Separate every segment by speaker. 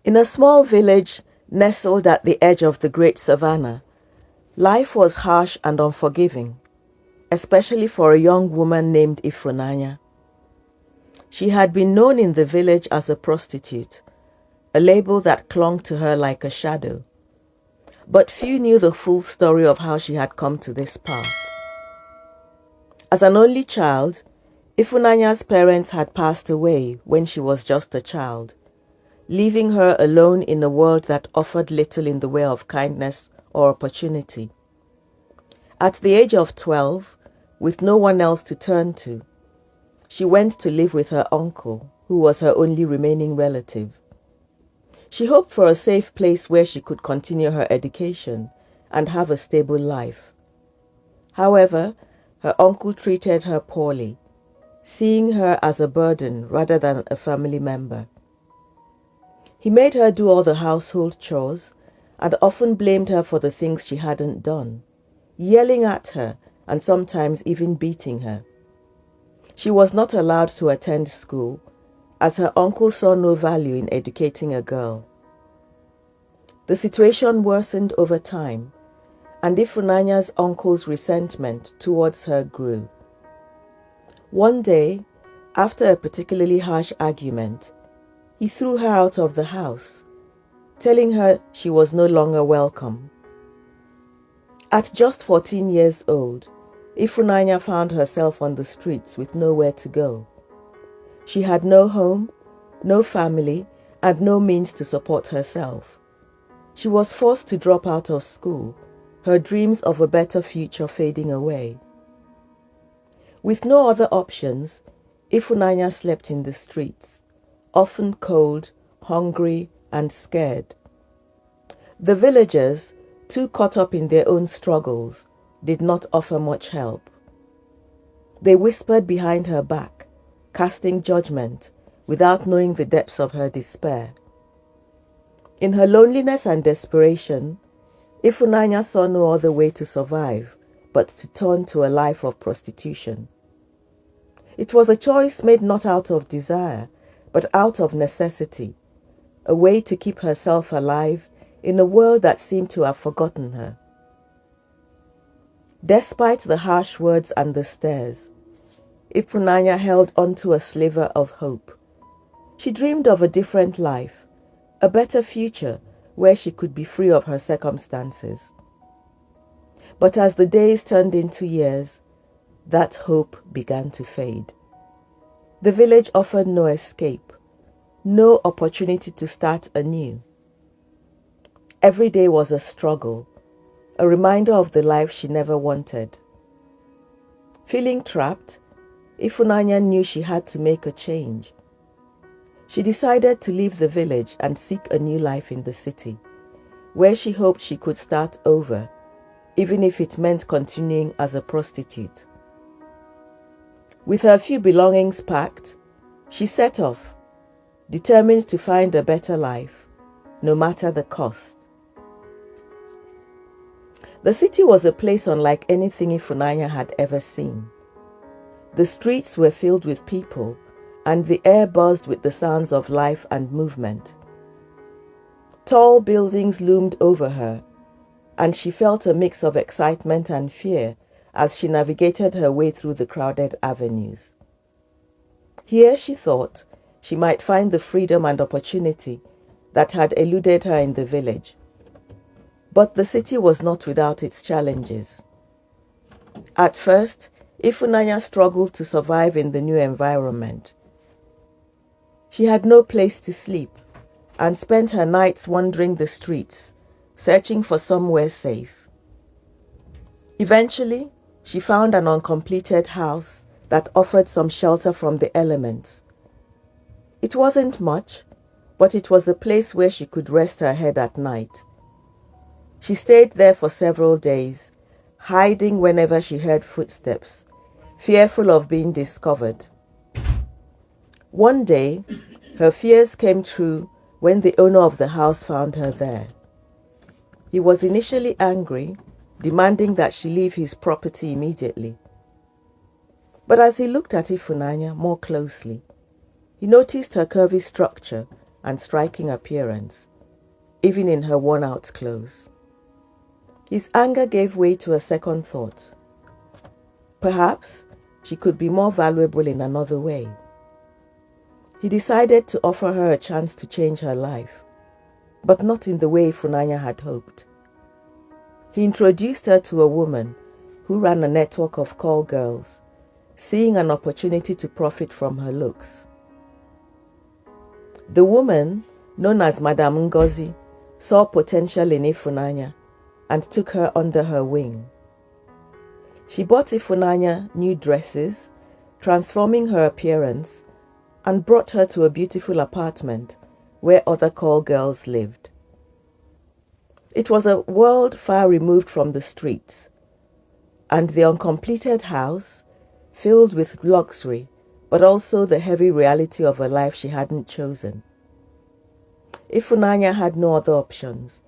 Speaker 1: In a small village nestled at the edge of the great savannah, life was harsh and unforgiving, especially for a young woman named Ifunanya. She had been known in the village as a prostitute, a label that clung to her like a shadow. But few knew the full story of how she had come to this path. As an only child, Ifunanya's parents had passed away when she was just a child, leaving her alone in a world that offered little in the way of kindness or opportunity. At the age of 12, with no one else to turn to, she went to live with her uncle, who was her only remaining relative. She hoped for a safe place where she could continue her education and have a stable life. However, her uncle treated her poorly, seeing her as a burden rather than a family member. He made her do all the household chores and often blamed her for the things she hadn't done, yelling at her and sometimes even beating her. She was not allowed to attend school, as her uncle saw no value in educating a girl. The situation worsened over time, and Ifunanya's uncle's resentment towards her grew. One day, after a particularly harsh argument, he threw her out of the house, telling her she was no longer welcome. At just 14 years old, Ifunanya found herself on the streets with nowhere to go. She had no home, no family, and no means to support herself. She was forced to drop out of school, her dreams of a better future fading away. With no other options, Ifunanya slept in the streets, often cold, hungry, and scared. The villagers, too caught up in their own struggles, did not offer much help. They whispered behind her back, casting judgment without knowing the depths of her despair. In her loneliness and desperation, Ifunanya saw no other way to survive but to turn to a life of prostitution. It was a choice made not out of desire, but out of necessity, a way to keep herself alive in a world that seemed to have forgotten her. Despite the harsh words and the stares, Ifunanya held onto a sliver of hope. She dreamed of a different life, a better future where she could be free of her circumstances. But as the days turned into years, that hope began to fade. The village offered no escape, no opportunity to start anew. Every day was a struggle, a reminder of the life she never wanted. Feeling trapped, Ifunanya knew she had to make a change. She decided to leave the village and seek a new life in the city, where she hoped she could start over, even if it meant continuing as a prostitute. With her few belongings packed, she set off, determined to find a better life, no matter the cost. The city was a place unlike anything Ifunanya had ever seen. The streets were filled with people, and the air buzzed with the sounds of life and movement. Tall buildings loomed over her, and she felt a mix of excitement and fear as she navigated her way through the crowded avenues. Here, she thought, she might find the freedom and opportunity that had eluded her in the village. But the city was not without its challenges. At first, Ifunanya struggled to survive in the new environment. She had no place to sleep and spent her nights wandering the streets, searching for somewhere safe. Eventually, she found an uncompleted house that offered some shelter from the elements. It wasn't much, but it was a place where she could rest her head at night. She stayed there for several days, hiding whenever she heard footsteps, fearful of being discovered. One day, her fears came true when the owner of the house found her there. He was initially angry, demanding that she leave his property immediately. But as he looked at Ifunanya more closely, he noticed her curvy structure and striking appearance, even in her worn-out clothes. His anger gave way to a second thought. Perhaps she could be more valuable in another way. He decided to offer her a chance to change her life, but not in the way Ifunanya had hoped. He introduced her to a woman who ran a network of call girls, seeing an opportunity to profit from her looks. The woman, known as Madame Ngozi, saw potential in Ifunanya and took her under her wing. She bought Ifunanya new dresses, transforming her appearance, and brought her to a beautiful apartment where other call girls lived. It was a world far removed from the streets, and the uncompleted house, filled with luxury, but also the heavy reality of a life she hadn't chosen. Ifunanya had no other options,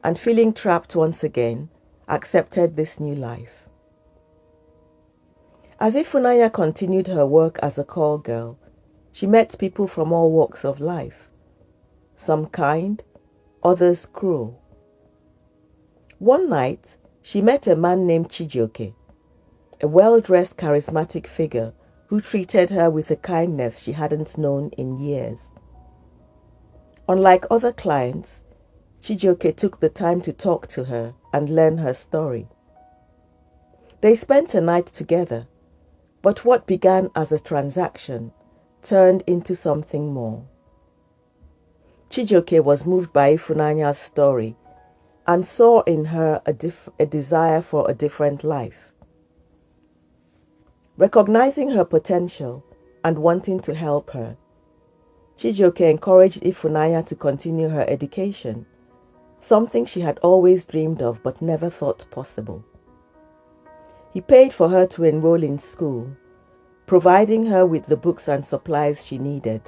Speaker 1: and feeling trapped once again, accepted this new life. As Ifunanya continued her work as a call girl, she met people from all walks of life, some kind, others cruel. One night, she met a man named Chijioke, a well-dressed, charismatic figure who treated her with a kindness she hadn't known in years. Unlike other clients, Chijioke took the time to talk to her and learn her story. They spent a night together, but what began as a transaction turned into something more. Chijioke was moved by Ifunanya's story and saw in her a desire for a different life. Recognizing her potential and wanting to help her, Chijioke encouraged Ifunanya to continue her education, something she had always dreamed of but never thought possible. He paid for her to enroll in school, providing her with the books and supplies she needed.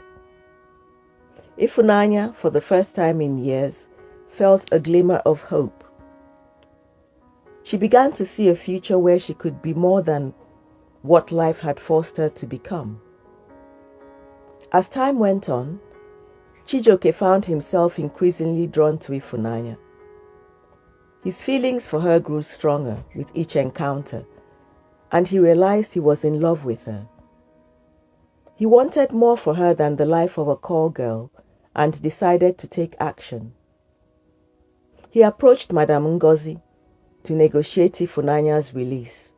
Speaker 1: Ifunanya, for the first time in years, felt a glimmer of hope. She began to see a future where she could be more than what life had forced her to become. As time went on, Chijioke found himself increasingly drawn to Ifunanya. His feelings for her grew stronger with each encounter, and he realized he was in love with her. He wanted more for her than the life of a call girl and decided to take action. He approached Madame Ngozi to negotiate Ifunanya's release,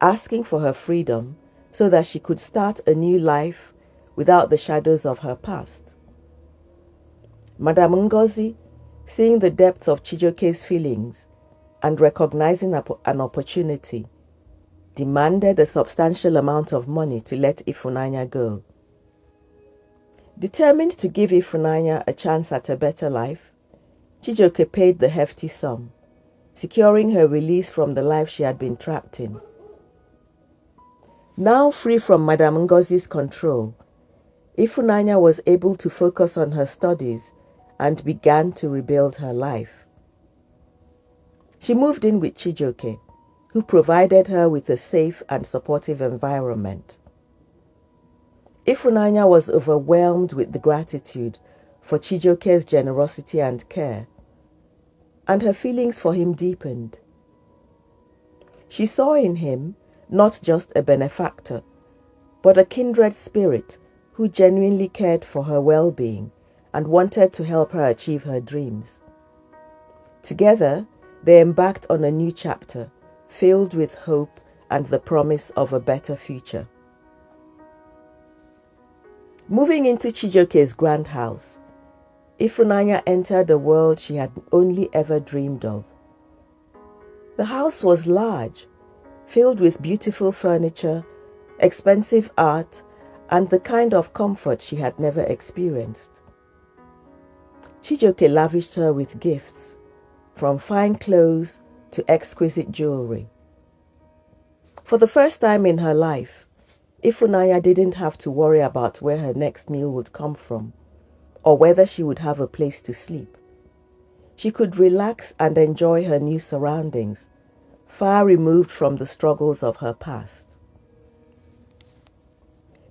Speaker 1: asking for her freedom so that she could start a new life without the shadows of her past. Madame Ngozi, seeing the depth of Chijioke's feelings and recognizing an opportunity, demanded a substantial amount of money to let Ifunanya go. Determined to give Ifunanya a chance at a better life, Chijioke paid the hefty sum, securing her release from the life she had been trapped in. Now free from Madame Ngozi's control, Ifunanya was able to focus on her studies and began to rebuild her life. She moved in with Chijioke, who provided her with a safe and supportive environment. Ifunanya was overwhelmed with the gratitude for Chijioke's generosity and care, and her feelings for him deepened. She saw in him not just a benefactor, but a kindred spirit who genuinely cared for her well-being and wanted to help her achieve her dreams. Together, they embarked on a new chapter, filled with hope and the promise of a better future. Moving into Chijioke's grand house, Ifunanya entered a world she had only ever dreamed of. The house was large, filled with beautiful furniture, expensive art, and the kind of comfort she had never experienced. Chijioke lavished her with gifts, from fine clothes to exquisite jewelry. For the first time in her life, Ifunanya didn't have to worry about where her next meal would come from, or whether she would have a place to sleep. She could relax and enjoy her new surroundings, far removed from the struggles of her past.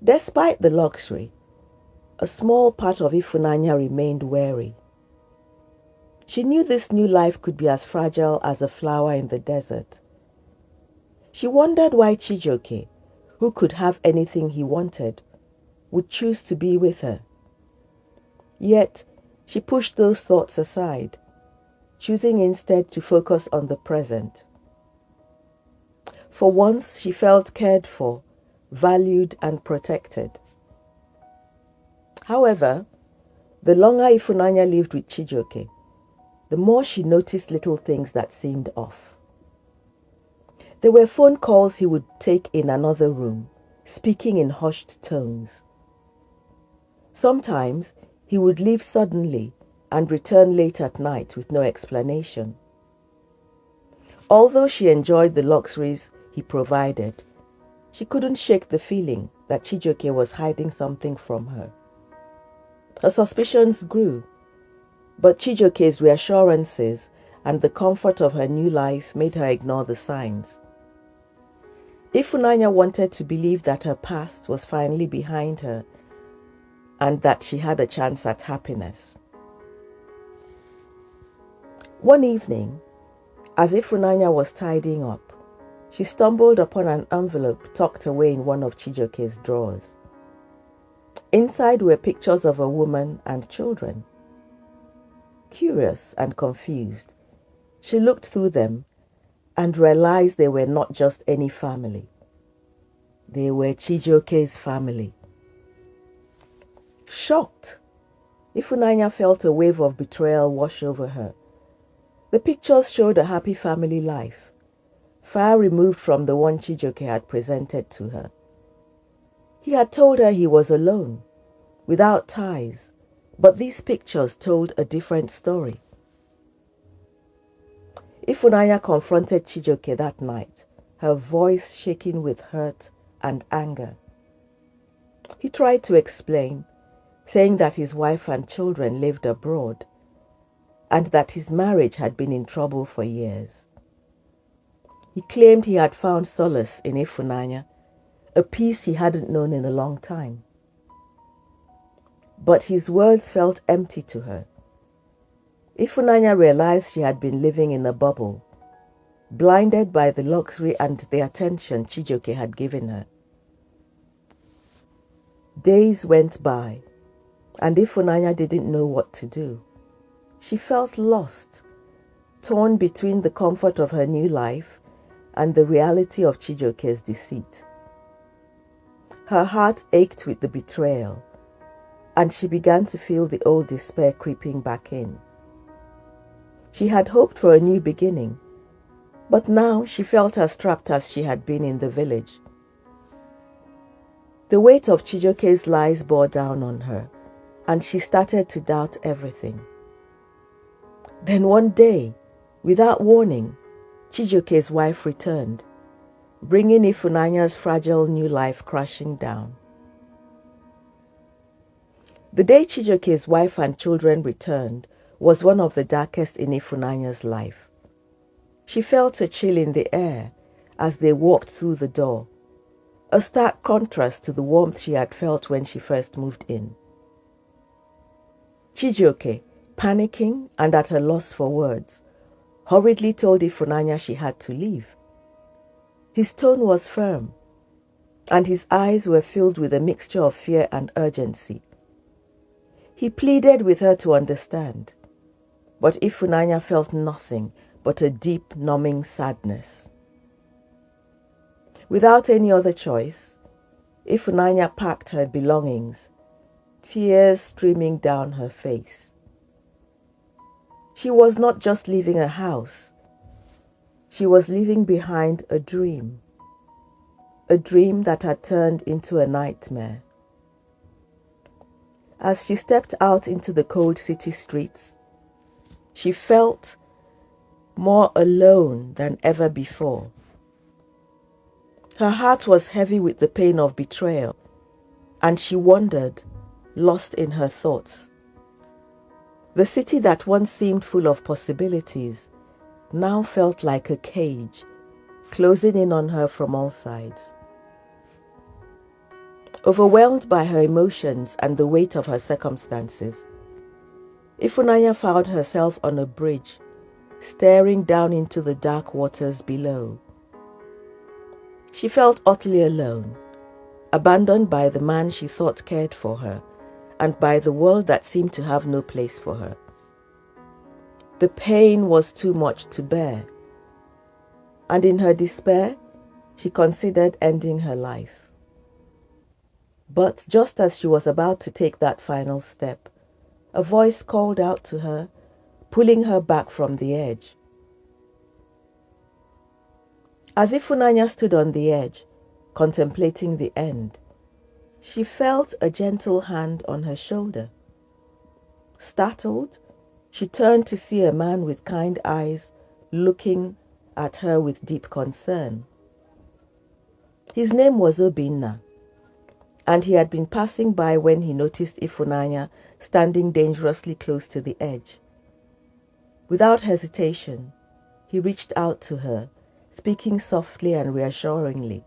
Speaker 1: Despite the luxury, a small part of Ifunanya remained wary. She knew this new life could be as fragile as a flower in the desert. She wondered why Chijioke, who could have anything he wanted, would choose to be with her. Yet, she pushed those thoughts aside, choosing instead to focus on the present. For once, she felt cared for, valued, and protected. However, the longer Ifunanya lived with Chijioke, the more she noticed little things that seemed off. There were phone calls he would take in another room, speaking in hushed tones. Sometimes he would leave suddenly and return late at night with no explanation. Although she enjoyed the luxuries he provided, she couldn't shake the feeling that Chijioke was hiding something from her. Her suspicions grew, but Chijioke's reassurances and the comfort of her new life made her ignore the signs. Ifunanya wanted to believe that her past was finally behind her and that she had a chance at happiness. One evening, as Ifunanya was tidying up, she stumbled upon an envelope tucked away in one of Chijioke's drawers. Inside were pictures of a woman and children. Curious and confused, she looked through them and realized they were not just any family. They were Chijioke's family. Shocked, Ifunanya felt a wave of betrayal wash over her. The pictures showed a happy family life, far removed from the one Chijioke had presented to her. He had told her he was alone, without ties, but these pictures told a different story. Ifunanya confronted Chijioke that night, her voice shaking with hurt and anger. He tried to explain, saying that his wife and children lived abroad, and that his marriage had been in trouble for years. He claimed he had found solace in Ifunanya, a peace he hadn't known in a long time. But his words felt empty to her. Ifunanya realized she had been living in a bubble, blinded by the luxury and the attention Chijioke had given her. Days went by, and Ifunanya didn't know what to do. She felt lost, torn between the comfort of her new life and the reality of Chijioke's deceit. Her heart ached with the betrayal, and she began to feel the old despair creeping back in. She had hoped for a new beginning, but now she felt as trapped as she had been in the village. The weight of Chijioke's lies bore down on her, and she started to doubt everything. Then one day, without warning, Chijioke's wife returned, bringing Ifunanya's fragile new life crashing down. The day Chijioke's wife and children returned was one of the darkest in Ifunanya's life. She felt a chill in the air as they walked through the door, a stark contrast to the warmth she had felt when she first moved in. Chijioke, panicking and at a loss for words, hurriedly told Ifunanya she had to leave. His tone was firm, and his eyes were filled with a mixture of fear and urgency. He pleaded with her to understand, but Ifunanya felt nothing but a deep, numbing sadness. Without any other choice, Ifunanya packed her belongings, tears streaming down her face. She was not just leaving a house. She was leaving behind a dream that had turned into a nightmare. As she stepped out into the cold city streets, she felt more alone than ever before. Her heart was heavy with the pain of betrayal, and she wandered, lost in her thoughts. The city that once seemed full of possibilities now felt like a cage, closing in on her from all sides. Overwhelmed by her emotions and the weight of her circumstances, Ifunanya found herself on a bridge, staring down into the dark waters below. She felt utterly alone, abandoned by the man she thought cared for her, and by the world that seemed to have no place for her. The pain was too much to bear, and in her despair, she considered ending her life. But just as she was about to take that final step, a voice called out to her, pulling her back from the edge. As Ifunanya stood on the edge, contemplating the end, she felt a gentle hand on her shoulder. Startled, she turned to see a man with kind eyes looking at her with deep concern. His name was Obinna, and he had been passing by when he noticed Ifunanya standing dangerously close to the edge. Without hesitation, he reached out to her, speaking softly and reassuringly,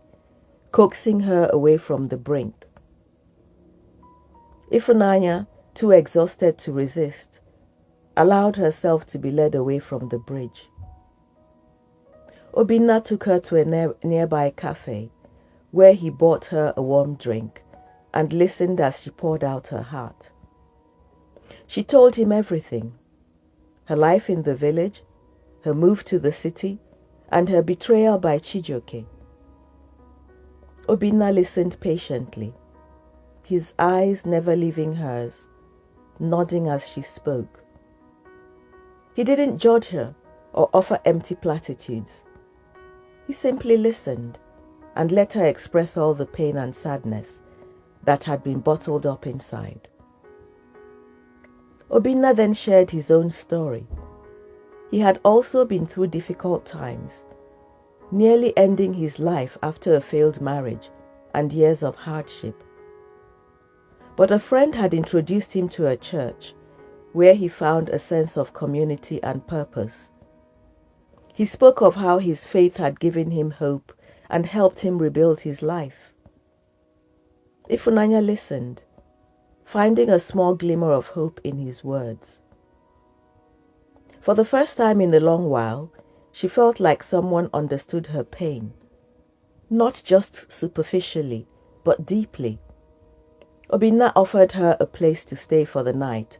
Speaker 1: coaxing her away from the brink. Ifunanya, too exhausted to resist, allowed herself to be led away from the bridge. Obinna took her to a nearby cafe, where he bought her a warm drink and listened as she poured out her heart. She told him everything: her life in the village, her move to the city, and her betrayal by Chijioke. Obinna listened patiently, his eyes never leaving hers, nodding as she spoke. He didn't judge her or offer empty platitudes. He simply listened and let her express all the pain and sadness that had been bottled up inside. Obinna then shared his own story. He had also been through difficult times, nearly ending his life after a failed marriage and years of hardship. But a friend had introduced him to a church where he found a sense of community and purpose. He spoke of how his faith had given him hope and helped him rebuild his life. Ifunanya listened, finding a small glimmer of hope in his words. For the first time in a long while, she felt like someone understood her pain, not just superficially, but deeply. Obinna offered her a place to stay for the night,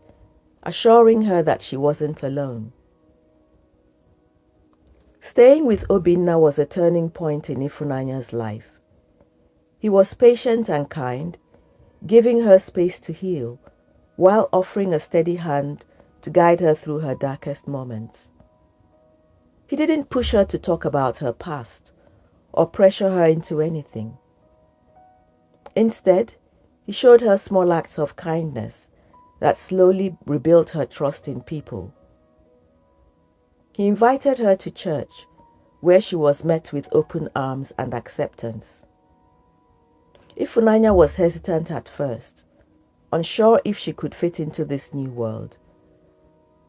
Speaker 1: assuring her that she wasn't alone. Staying with Obinna was a turning point in Ifunanya's life. He was patient and kind, giving her space to heal, while offering a steady hand to guide her through her darkest moments. He didn't push her to talk about her past or pressure her into anything. Instead, he showed her small acts of kindness that slowly rebuilt her trust in people. He invited her to church, where she was met with open arms and acceptance. Ifunanya was hesitant at first, unsure if she could fit into this new world.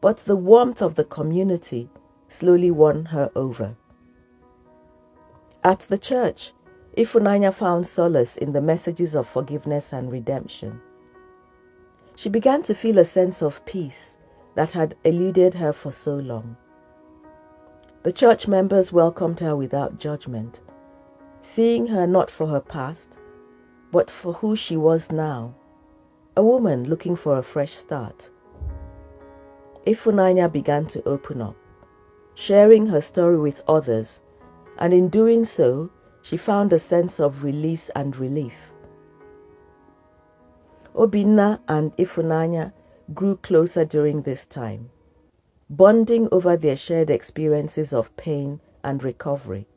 Speaker 1: But the warmth of the community slowly won her over. At the church, Ifunanya found solace in the messages of forgiveness and redemption. She began to feel a sense of peace that had eluded her for so long. The church members welcomed her without judgment, seeing her not for her past, but for who she was now, a woman looking for a fresh start. Ifunanya began to open up, sharing her story with others, and in doing so, she found a sense of release and relief. Obinna and Ifunanya grew closer during this time, bonding over their shared experiences of pain and recovery.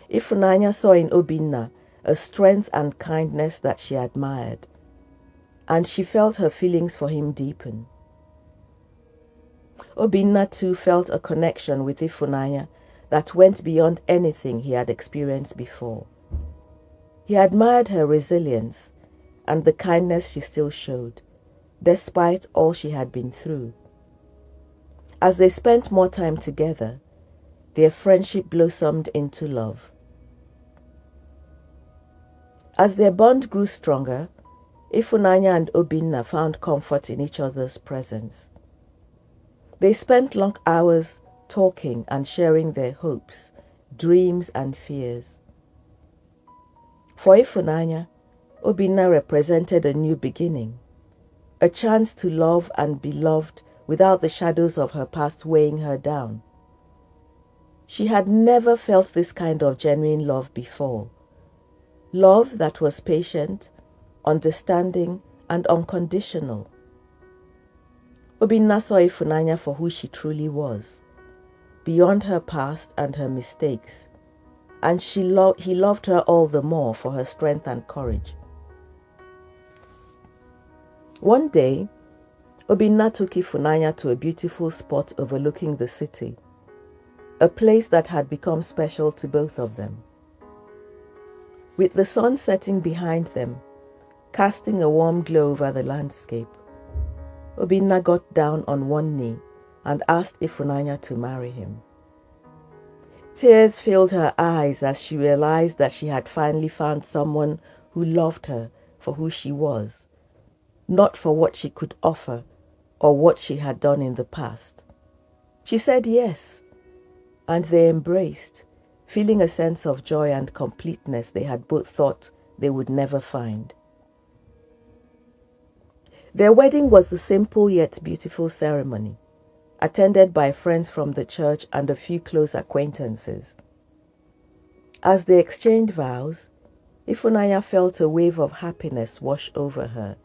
Speaker 1: Ifunanya saw in Obinna a strength and kindness that she admired, and she felt her feelings for him deepen. Obinna too felt a connection with Ifunanya that went beyond anything he had experienced before. He admired her resilience and the kindness she still showed, despite all she had been through. As they spent more time together, their friendship blossomed into love. As their bond grew stronger, Ifunanya and Obinna found comfort in each other's presence. They spent long hours talking and sharing their hopes, dreams and fears. For Ifunanya, Obinna represented a new beginning, a chance to love and be loved without the shadows of her past weighing her down. She had never felt this kind of genuine love before. Love that was patient, understanding, and unconditional. Obinna saw Ifunanya for who she truly was, beyond her past and her mistakes, and he loved her all the more for her strength and courage. One day, Obinna took Ifunanya to a beautiful spot overlooking the city, a place that had become special to both of them. With the sun setting behind them, casting a warm glow over the landscape, Obinna got down on one knee and asked Ifunanya to marry him. Tears filled her eyes as she realized that she had finally found someone who loved her for who she was, not for what she could offer or what she had done in the past. She said yes, and they embraced, feeling a sense of joy and completeness they had both thought they would never find. Their wedding was a simple yet beautiful ceremony, attended by friends from the church and a few close acquaintances. As they exchanged vows, Ifunanya felt a wave of happiness wash over her.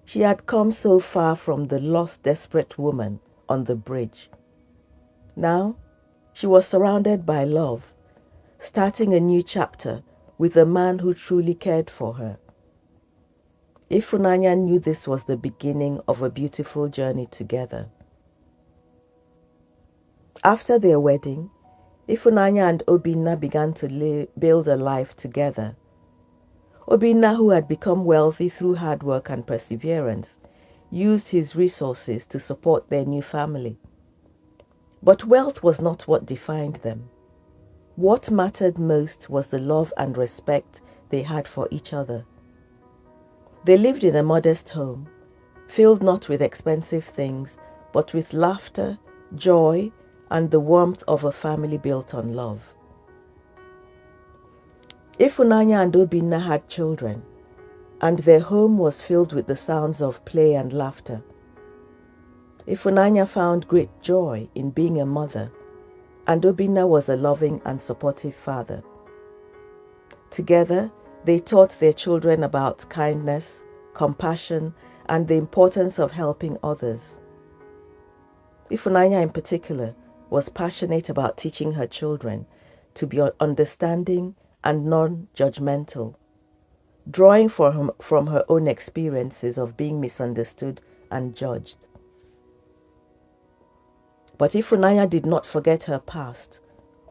Speaker 1: She had come so far from the lost, desperate woman on the bridge. Now, she was surrounded by love, starting a new chapter with a man who truly cared for her. Ifunanya knew this was the beginning of a beautiful journey together. After their wedding, Ifunanya and Obinna began to build a life together. Obinna, who had become wealthy through hard work and perseverance, used his resources to support their new family. But wealth was not what defined them. What mattered most was the love and respect they had for each other. They lived in a modest home, filled not with expensive things, but with laughter, joy, and the warmth of a family built on love. Ifunanya and Obinna had children, and their home was filled with the sounds of play and laughter. Ifunanya found great joy in being a mother, and Obinna was a loving and supportive father. Together, they taught their children about kindness, compassion, and the importance of helping others. Ifunanya in particular was passionate about teaching her children to be understanding and non-judgmental, drawing from her own experiences of being misunderstood and judged. But Ifunanya did not forget her past,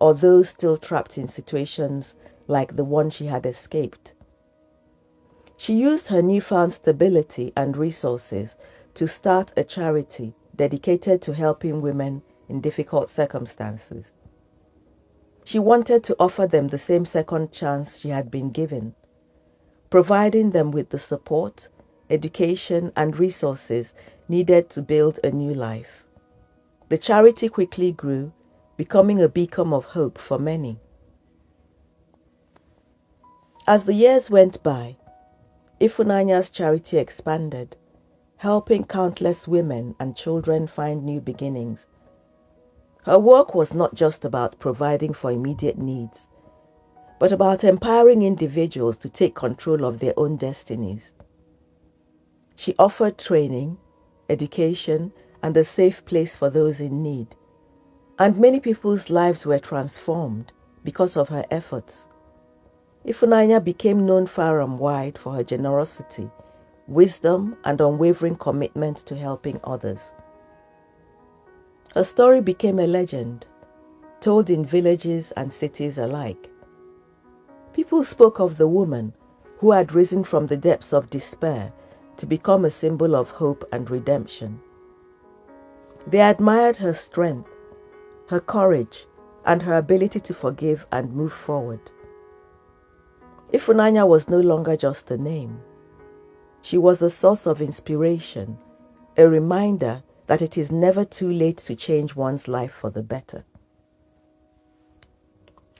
Speaker 1: or those still trapped in situations like the one she had escaped. She used her newfound stability and resources to start a charity dedicated to helping women in difficult circumstances. She wanted to offer them the same second chance she had been given, providing them with the support, education, and resources needed to build a new life. The charity quickly grew, becoming a beacon of hope for many. As the years went by, Ifunanya's charity expanded, helping countless women and children find new beginnings. Her work was not just about providing for immediate needs, but about empowering individuals to take control of their own destinies. She offered training, education, and a safe place for those in need, and many people's lives were transformed because of her efforts. Ifunanya became known far and wide for her generosity, wisdom, and unwavering commitment to helping others. Her story became a legend, told in villages and cities alike. People spoke of the woman who had risen from the depths of despair to become a symbol of hope and redemption. They admired her strength, her courage, and her ability to forgive and move forward. Ifunanya was no longer just a name. She was a source of inspiration, a reminder that it is never too late to change one's life for the better.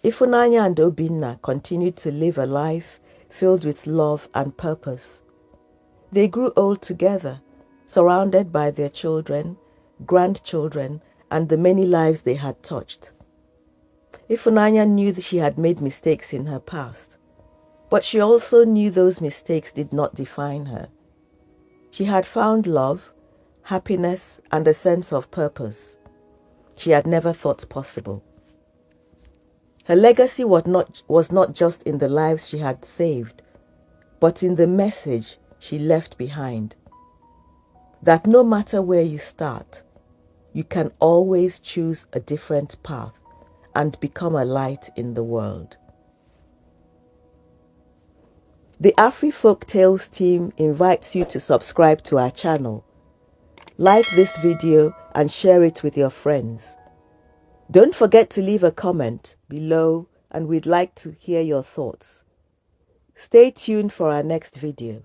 Speaker 1: Ifunanya and Obinna continued to live a life filled with love and purpose. They grew old together, surrounded by their children, grandchildren, and the many lives they had touched. Ifunanya knew that she had made mistakes in her past, but she also knew those mistakes did not define her. She had found love, happiness, and a sense of purpose she had never thought possible. Her legacy was not just in the lives she had saved, but in the message she left behind. That no matter where you start, you can always choose a different path and become a light in the world. The AfriFolk Tales team invites you to subscribe to our channel. Like this video and share it with your friends. Don't forget to leave a comment below, and we'd like to hear your thoughts. Stay tuned for our next video.